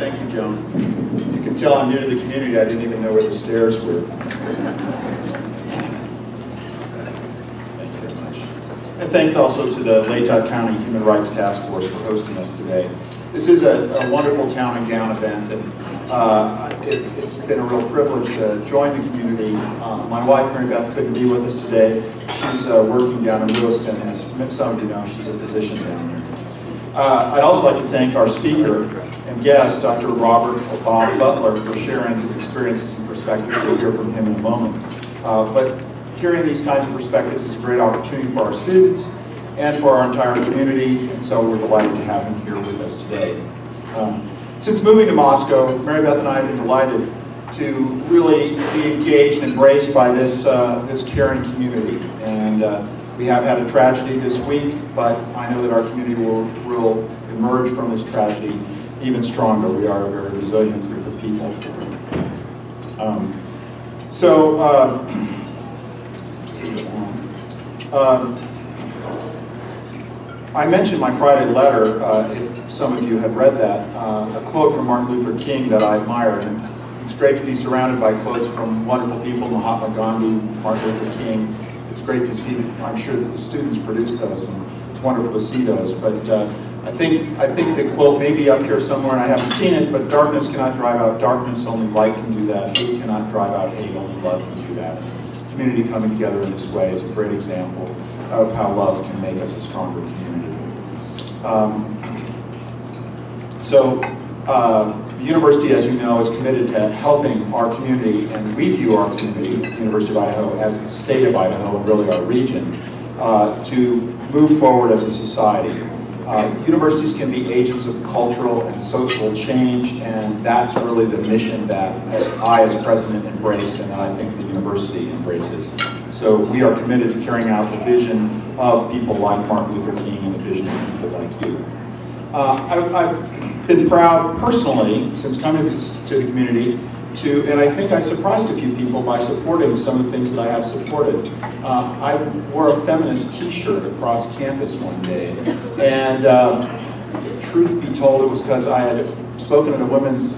Thank you, Joan. You can tell I'm new to the community. I didn't even know where the stairs were. Thanks very much. And thanks also to the Latah County Human Rights Task Force for hosting us today. This is a wonderful town and gown event, and it's been a real privilege to join the community. My wife, Mary Beth, couldn't be with us today. She's working down in Lewiston. As some of you know, she's a physician down there. I'd also like to thank our speaker and guest, Dr. Robert Bob Butler, for sharing his experiences and perspectives. We'll hear from him in a moment. But hearing these kinds of perspectives is a great opportunity for our students and for our entire community, and so we're delighted to have him here with us today. Since moving to Moscow, Mary Beth and I have been delighted to really be engaged and embraced by this caring community. And we have had a tragedy this week, but I know that our community will emerge from this tragedy even stronger. We are a very resilient group of people. I mentioned my Friday letter, if some of you have read that, a quote from Martin Luther King that I admire. And it's great to be surrounded by quotes from wonderful people, Mahatma Gandhi, Martin Luther King. It's great to see that, I'm sure that the students produce those, and it's wonderful to see those. But I think the quote may be up here somewhere, and I haven't seen it, but darkness cannot drive out darkness, only light can do that. Hate cannot drive out hate, only love can do that. And community coming together in this way is a great example of how love can make us a stronger community. The university, as you know, is committed to helping our community, and we view our community at the University of Idaho as the state of Idaho, and really our region, to move forward as a society. Universities can be agents of cultural and social change, and that's really the mission that I, as president, embrace, and that I think the university embraces. So we are committed to carrying out the vision of people like Martin Luther King and the vision of people like you. I've been proud personally, since coming to the community, and I think I surprised a few people by supporting some of the things that I have supported. I wore a feminist t-shirt across campus one day, and truth be told, it was because I had spoken at a women's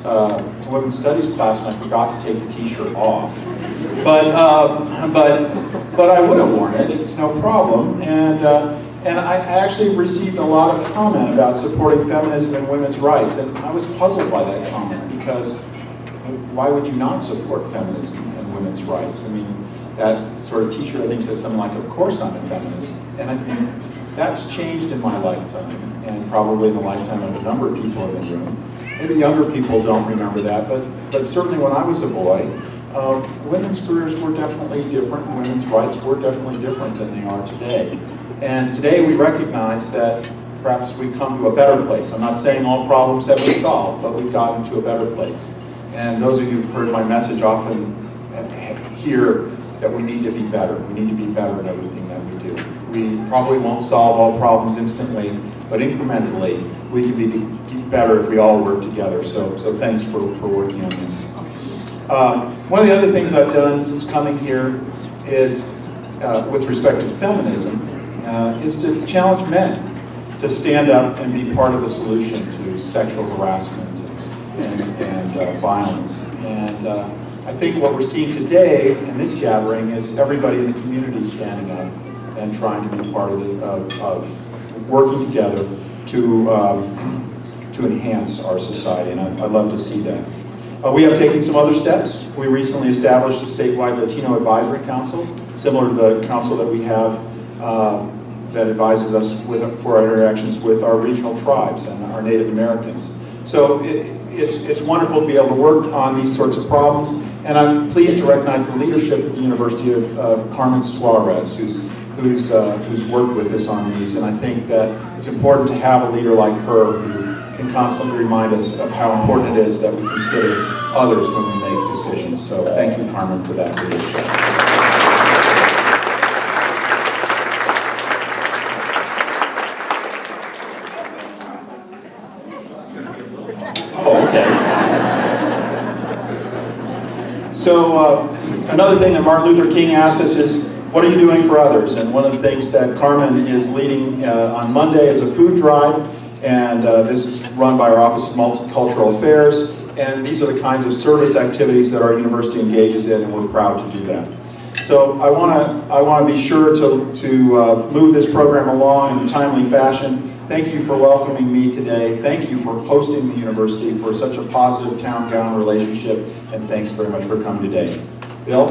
studies class and I forgot to take the t-shirt off. But I would have worn it, it's no problem. And I actually received a lot of comment about supporting feminism and women's rights, and I was puzzled by that comment, because why would you not support feminism and women's rights? I mean, that sort of t-shirt, I think, says something like, of course I'm a feminist. And I think that's changed in my lifetime, and probably in the lifetime of a number of people in the room. Maybe younger people don't remember that, but certainly when I was a boy, women's careers were definitely different, and women's rights were definitely different than they are today. And today we recognize that perhaps we've come to a better place. I'm not saying all problems have been solved, but we've gotten to a better place. And those of you who've heard my message often hear that we need to be better. We need to be better in everything that we do. We probably won't solve all problems instantly, but incrementally, we can be better if we all work together. So thanks for working on this. One of the other things I've done since coming here is, with respect to feminism, is to challenge men to stand up and be part of the solution to sexual harassment and violence. And I think what we're seeing today in this gathering is everybody in the community standing up and trying to be part of working together to enhance our society, and I love to see that. We have taken some other steps. We recently established a statewide Latino Advisory Council, similar to the council that we have that advises us for our interactions with our regional tribes and our Native Americans. So it's wonderful to be able to work on these sorts of problems, and I'm pleased to recognize the leadership at the University of Carmen Suarez, who's worked with us on these, and I think that it's important to have a leader like her who can constantly remind us of how important it is that we consider others when we make decisions. So thank you, Carmen, for that leadership. So another thing that Martin Luther King asked us is, what are you doing for others? And one of the things that Carmen is leading on Monday is a food drive. And this is run by our Office of Multicultural Affairs. And these are the kinds of service activities that our university engages in, and we're proud to do that. So I want to be sure to move this program along in a timely fashion. Thank you for welcoming me today. Thank you for hosting the university for such a positive town-gown relationship, and thanks very much for coming today. Bill?